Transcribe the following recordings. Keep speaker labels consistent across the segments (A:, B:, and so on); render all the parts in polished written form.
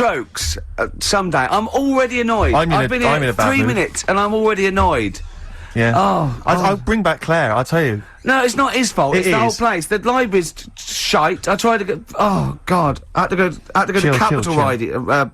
A: strokes someday. I'm already annoyed. I've been
B: I'm in
A: here
B: a bad
A: 3
B: mood.
A: minutes and I'm already annoyed.
B: Yeah.
A: Oh,
B: I'll bring back Claire, I'll tell you.
A: No, it's not his fault. It's the whole place. The library's shite. I tried to go. Oh God, I had to go to Capital Library.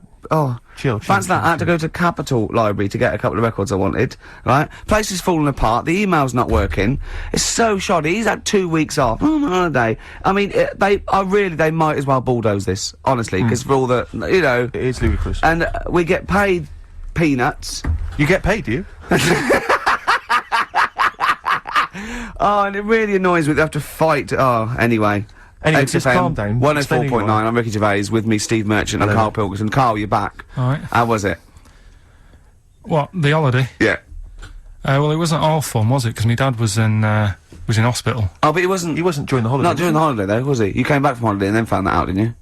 A: Fancy that. I had to go to Capital Library to get a couple of records I wanted. Right, place is falling apart. The email's not working. It's so shoddy. He's had 2 weeks off on holiday. I mean, they might as well bulldoze this, honestly, because for all the, you know,
B: It is ludicrous.
A: and we get paid peanuts.
B: You get paid, do you?
A: Oh, and it really annoys me they have to fight. Oh, anyway.
B: Anyway, just calm down.
A: 104.9, I'm Ricky Gervais, with me Steve Merchant and Karl Pilkington. Karl, you're back.
C: Alright.
A: How was it?
C: What, the holiday?
A: Yeah.
C: Well, it wasn't all fun, was it? Because my dad was in hospital.
A: Oh, but he wasn't
B: during the holiday.
A: not during the holiday, though, was he? You came back from holiday and then found that out, didn't you?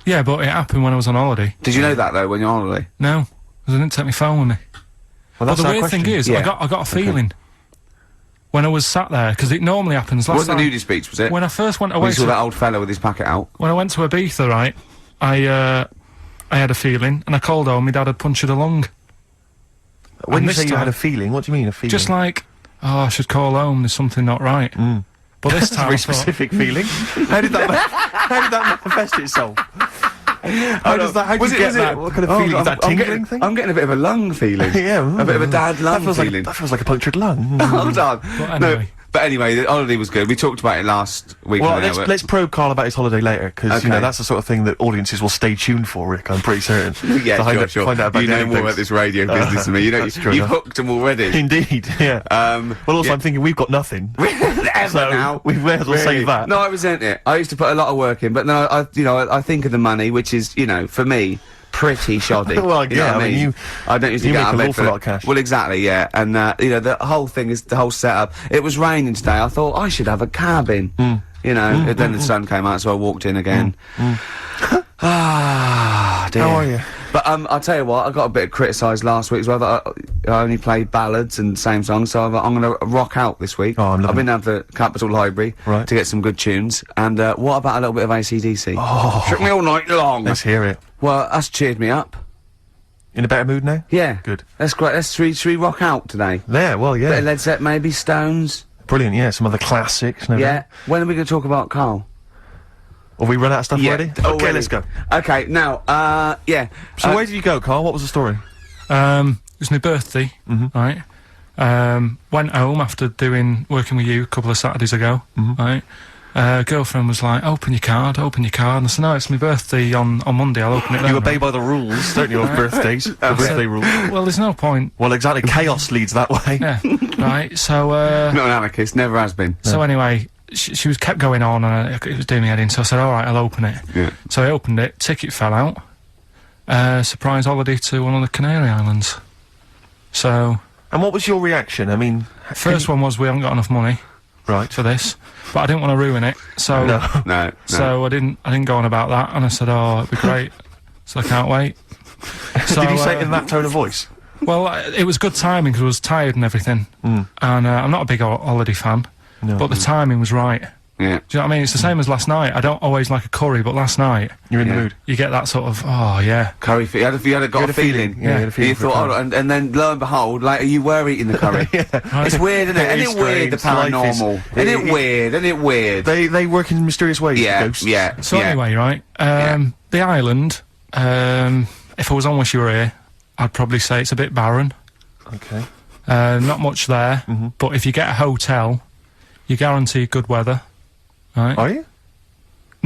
C: Yeah, but it happened when I was on holiday.
A: Did you know that, though, when you're on holiday?
C: No, because I didn't take my phone with me.
B: Well,
C: But
B: that's
C: the
B: our
C: weird
B: question.
C: thing is,
A: Yeah.
C: I got a feeling when I was sat there, because it normally happens last
A: Wasn't
C: time.
A: a nudie speech, was it?
C: When I first went
A: When
C: away
A: you saw that old fella with his packet out.
C: when I went to Ibiza, right, I had a feeling, and I called home, my dad had punctured a lung.
B: When
C: And
B: you
C: this
B: say you had
C: time-
B: a feeling, what do you mean, a feeling?
C: Just like, oh, I should call home, there's something not right. But this
B: That's a
C: time
B: very
C: I thought,
B: specific feeling. How did that manifest itself? How did you get that? What kind of feeling? Is that tingling thing?
A: I'm getting a bit of a lung feeling.
B: Yeah,
A: A bit of a dad lung feeling.
B: That feels like a punctured lung.
A: Hold on.
C: anyway.
A: But anyway, the holiday was good. We talked about it last week.
B: Well,
A: didn't we?
B: let's probe Karl about his holiday later, because, you know,
A: Okay.
B: that's the sort of thing that audiences will stay tuned for, Rick, I'm pretty certain.
A: Yeah,
B: To
A: sure.
B: find out about
A: you know
B: dating
A: more
B: things.
A: about this radio business than me. You know,
B: That's true
A: you've
B: enough.
A: hooked them already.
B: Indeed, yeah.
A: Well,
B: Well, also, I'm thinking we've got nothing.
A: Ever
B: So,
A: now.
B: we may as well save that.
A: No, I resent it. I used to put a lot of work in, but no, I think of the money, which is, you know, for me, pretty shoddy.
B: Well,
A: You know
B: yeah,
A: what
B: I mean, you-
A: I don't usually
B: you
A: get
B: make
A: out of
B: an
A: bed
B: awful
A: for
B: lot of cash.
A: Well, exactly, yeah. And, you know, the whole thing is, the whole setup. It was raining today. I thought, I should have a cabin. You know, and then the sun came out, so I walked in again. Ah, dear.
B: How are you?
A: But, I'll tell you what, I got a bit criticised last week as well, that I only played ballads and same songs, so I'm gonna rock out this week.
B: Oh, I'm loving
A: I've been down to Capital Library
B: Right.
A: to get some good tunes, and, what about a little bit of AC/DC? Oh. Took me all night long.
B: Let's hear it.
A: Well, that's cheered me up.
B: In a better mood now?
A: Yeah.
B: Good.
A: That's great. Should we rock out today?
B: There, well,
A: Bit of
B: yeah.
A: Led Zeppelin, maybe Stones.
B: Brilliant, yeah, some other classics. No
A: Yeah.
B: doubt.
A: When are we going to talk about Karl?
B: Have we run out of stuff already? Okay,
A: already.
B: let's go.
A: Okay, now, yeah.
B: So where did you go, Karl? What was the story?
C: it was my birthday, right? Went home after working with you a couple of Saturdays ago, right? Girlfriend was like, open your card, and I said, no, it's my birthday on Monday, I'll open it then.
B: You obey by the rules, don't you, of birthdays? The birthday rules.
C: Well, there's no point.
B: Well, exactly, chaos leads that way.
C: Yeah, right, so,
A: Not an anarchist, never has been.
C: so anyway, she was kept going on, and it was doing me head in, so I said, alright, I'll open it.
A: Yeah.
C: So I opened it, ticket fell out, surprise holiday to one of the Canary Islands. So,
B: And what was your reaction? I mean...
C: first one was we haven't got enough money
B: Right.
C: for this, but I didn't want to ruin it, so...
B: No.
A: No.
C: So I didn't go on about that, and I said, "Oh, it'd be great." So I can't wait. So,
B: Did you say it in that tone of voice?
C: Well, it was good timing because I was tired and everything, and I'm not a big holiday fan,
B: No.
C: but the timing was right.
A: Yeah.
C: Do you know what I mean? It's the same as last night. I don't always like a curry, but last night
B: You're in
A: Yeah.
B: the mood.
C: you get that sort of, oh yeah,
A: Curry, you had a feeling.
B: Yeah, you had a feeling
A: You
B: for a
A: thought,
B: curry.
A: and then lo and behold, like, you were eating the curry. It's weird, isn't it?
B: It
A: Isn't
B: is
A: it weird, the
B: strange. Life is-
A: paranormal? Isn't it weird? Isn't it weird?
B: They work in mysterious ways,
A: Yeah,
B: ghosts.
A: yeah.
C: So
A: yeah.
C: anyway, right, the island, if I was on Wish You Were Here, I'd probably say it's a bit barren.
B: Okay.
C: Not much there, but if you get a hotel, you're guaranteed good weather, right?
B: Are you?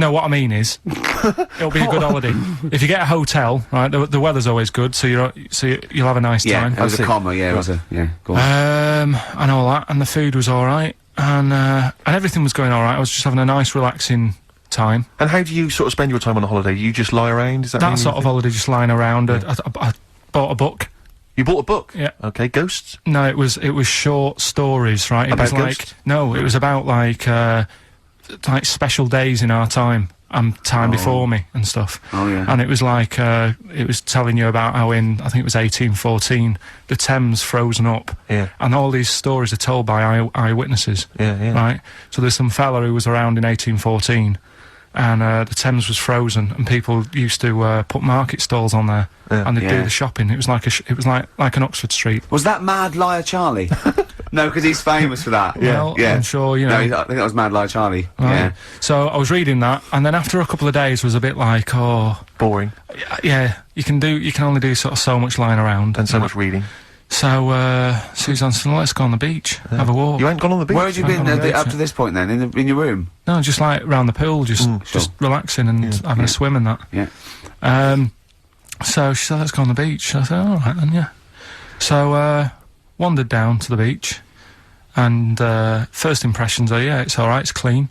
C: No, what I mean is, it'll be a good holiday. If you get a hotel, right, the weather's always good, so you'll have a nice
A: Yeah,
C: time.
A: it was
B: see.
A: a comma, yeah, it was a, yeah, go on.
C: And all that, and the food was alright, and everything was going alright. I was just having a nice, relaxing time.
B: And how do you sort of spend your time on a holiday? You just lie around? Is that
C: That
B: mean
C: sort of
B: anything?
C: holiday, just lying around. I bought a book.
B: You bought a book?
C: Yeah.
B: Okay, ghosts?
C: No, it was short stories, right? It
B: About
C: was like
B: ghosts?
C: no, it was about like special days in our time and time before me and stuff.
A: Oh, yeah.
C: And it was like it was telling you about how in I think it was 1814 the Thames frozen up.
B: Yeah.
C: And all these stories are told by eyewitnesses.
B: Yeah, yeah.
C: Right. So there's some fella who was around in 1814, and the Thames was frozen, and people used to put market stalls on there, and they'd do the shopping. It was like like an Oxford Street.
A: Was that Mad Liar Charlie? No, because he's famous for that.
C: Well, I'm sure, you know.
A: No, I think that was Mad Liar Charlie.
C: Right.
A: Yeah.
C: So I was reading that, and then after a couple of days was a bit like, oh,
B: boring.
C: Yeah, you can only do sort of so much lying around
B: and so much reading.
C: So Suzanne said, let's go on the beach, have a walk.
B: You ain't gone on the beach?
A: Where had you been up to this point then? In your room?
C: No, just like round the pool, just relaxing and having a swim and that.
A: Yeah.
C: So she said, let's go on the beach. I said, all right then, yeah. So wandered down to the beach, and first impressions are, yeah, it's all right, it's clean.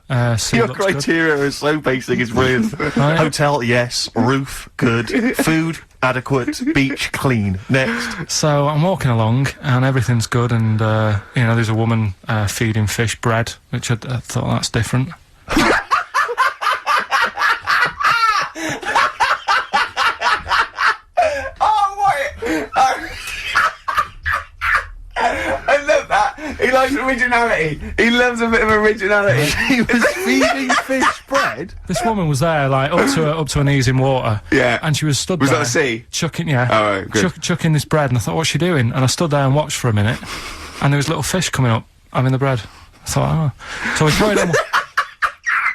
B: Your criteria is so basic, it's brilliant. Right. Hotel, yes. Roof, good. Food, adequate. Beach, clean. Next.
C: So I'm walking along, and everything's good, and you know, there's a woman feeding fish bread, which I thought that's different.
A: I love that. He likes originality. He loves a bit of originality.
B: He was feeding fish bread.
C: This woman was there, like up to her knees in water.
A: Yeah.
C: And she was stood
A: Was
C: there.
A: that a sea?
C: Chucking,
A: Oh, right, good.
C: chucking this bread, and I thought, what's she doing? And I stood there and watched for a minute, and there was little fish coming up, having the bread. I thought, oh. So we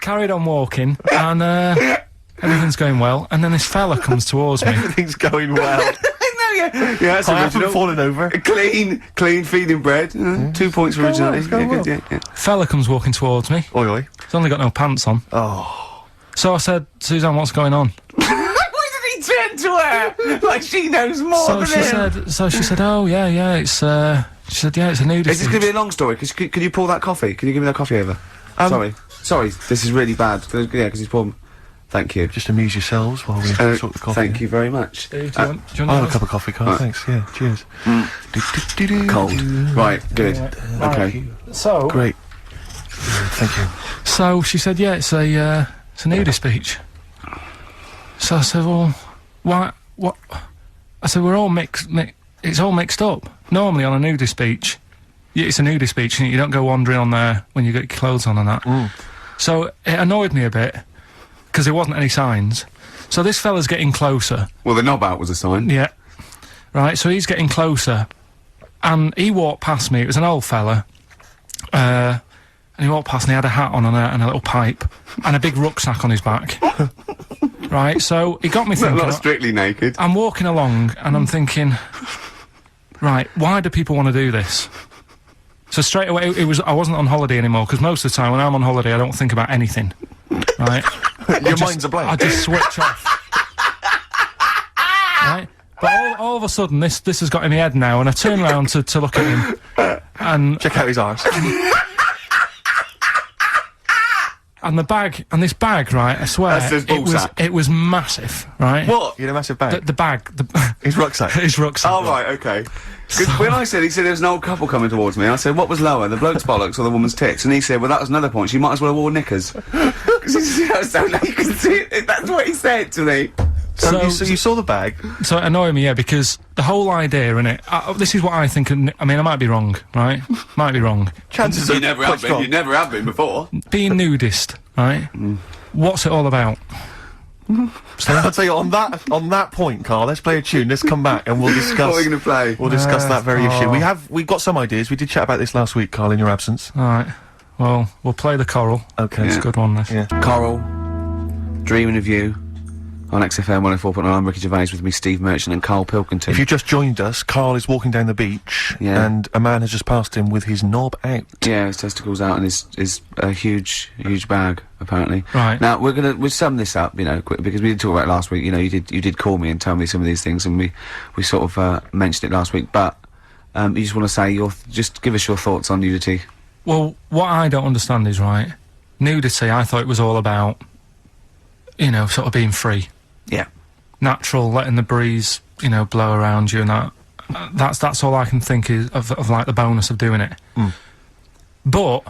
C: carried on walking, and everything's going well, and then this fella comes towards me.
B: Everything's going well.
A: Yeah, that's
B: I
A: original.
B: haven't fallen over.
A: Clean feeding bread. 2 points for originality. Yeah.
C: Fella comes walking towards me.
B: Oi, oi.
C: He's only got no pants on.
B: Oh.
C: So I said, Suzanne, what's going on?
A: Why did he turn to her? Like she knows more than him.
C: So she said, oh, yeah, it's, she said, yeah, it's a nudist.
A: Is this going to be a long story? Could you pour that coffee? Can you give me that coffee over? Sorry, this is really bad. Yeah, because he's poured... Thank you.
B: Just amuse yourselves while we sort the coffee.
A: Thank you very much.
C: Do you want
B: I'll have a cup of coffee, Carl. Thanks. Yeah, cheers.
A: Cold. Right, good. Okay.
C: So...
B: Great. Thank you.
C: So she said, yeah, it's a nudist beach. So I said, well, what? I said, we're all it's all mixed up. Normally on a nudist beach, it's a nudist beach, and you don't go wandering on there when you get your clothes on and that. So it annoyed me a bit, because there wasn't any signs. So this fella's getting closer.
A: Well, the knob out was a sign.
C: Yeah. Right, so he's getting closer, and he walked past me. It was an old fella. And he walked past, and he had a hat on and a little pipe, and a big rucksack on his back. Right, so he got me thinking...
A: Not strictly naked.
C: I'm walking along, and I'm thinking, right, why do people want to do this? So straight away, I wasn't on holiday anymore, because most of the time when I'm on holiday, I don't think about anything. Right?
B: Your mind's a blank.
C: I just switch off. Right? But all of a sudden, this has got in my head now, and I turn around to look at him, and...
B: Check out his arse.
C: And this bag, right, I swear, it was massive, right?
B: What? You had a massive bag?
C: The bag.
B: His rucksack?
C: His rucksack.
A: Oh, right, okay. Because when he said there was an old couple coming towards me, I said, what was lower, the bloke's bollocks or the woman's tits? And he said, well, that was another point, she might as well have worn knickers. Because so you can see it, that's what he said to me.
B: So you saw the bag?
C: So it annoyed me, yeah, because the whole idea, innit, this is what I think, I mean, I might be wrong, right? Might be wrong.
B: Chances are
A: you never have been before.
C: Being nudist, right? What's it all about?
B: So I'll tell you, on that point, Carl, let's play a tune, let's come back and we'll discuss...
A: What are we going to play?
B: We'll discuss that very issue. We've got some ideas, we did chat about this last week, Carl, in your absence.
C: Alright, well, we'll play the Coral.
B: Okay.
C: It's a good one, this.
B: Yeah.
A: Coral, Dreaming of You, on XFM 104.9, I'm Ricky Gervais, with me Steve Merchant and Karl Pilkington.
B: If you just joined us, Carl is walking down the beach, and a man has just passed him with his knob out.
A: Yeah, his testicles out and his a huge bag, apparently.
C: Right.
A: Now, we'll sum this up, you know, quick, because we did talk about it last week, you know, you did call me and tell me some of these things, and we sort of, mentioned it last week, but, you just want to say just give us your thoughts on nudity.
C: Well, what I don't understand is, right, nudity, I thought it was all about, you know, sort of being free.
A: Yeah.
C: Natural, letting the breeze, you know, blow around you and that. That's all I can think is of like the bonus of doing it. But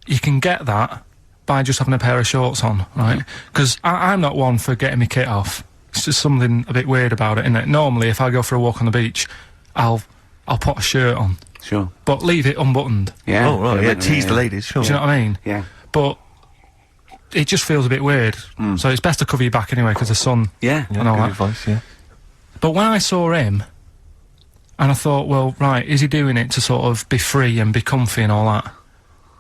C: you can get that by just having a pair of shorts on, right? Because I'm not one for getting my kit off. It's just something a bit weird about it, isn't it? Normally, if I go for a walk on the beach, I'll put a shirt on.
A: Sure.
C: But leave it unbuttoned.
A: Yeah.
B: Oh, right, tease the ladies, sure.
C: Do you know what I mean?
A: Yeah.
C: But it just feels a bit weird. So it's best to cover your back anyway, because the sun
A: Yeah.
C: and all
B: good
C: that.
B: advice, yeah.
C: But when I saw him, and I thought, well, right, is he doing it to sort of be free and be comfy and all that?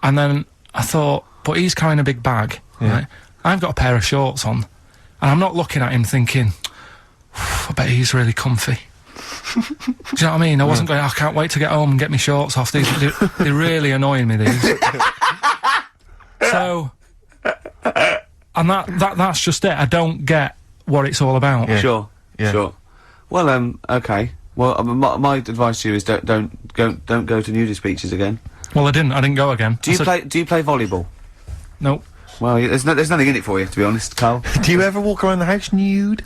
C: And then I thought, but he's carrying a big bag, right? I've got a pair of shorts on, and I'm not looking at him thinking, I bet he's really comfy. Do you know what I mean? I wasn't going, I can't wait to get home and get my shorts off. They're really annoying me, these. So, and that's just it. I don't get what it's all about.
B: Yeah.
A: Sure. Well, okay. Well, my advice to you is don't go to nudist beaches again.
C: Well, I didn't go again.
A: Do you play volleyball?
C: Nope.
A: Well, there's nothing in it for you, to be honest, Carl.
B: Do you ever walk around the house nude?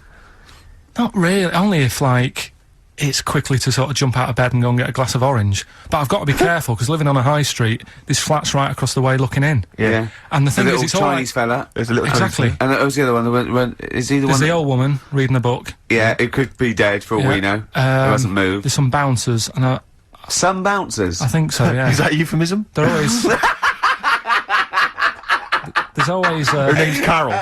C: Not really. Only if, like, it's quickly to sort of jump out of bed and go and get a glass of orange. But I've got to be careful, because living on a high street, there's flats right across the way looking in.
A: Yeah.
C: And the thing is, it's
A: Chinese fella.
B: There's a little
C: exactly.
A: And that was the other one. Is he the one?
C: There's the old woman reading a book.
A: Yeah, it could be dead for all we know. It hasn't moved.
C: There's some bouncers, and
A: some bouncers?
C: I think so, yeah.
B: Is that a euphemism?
C: They're always... There's always...
B: Her name's Carol.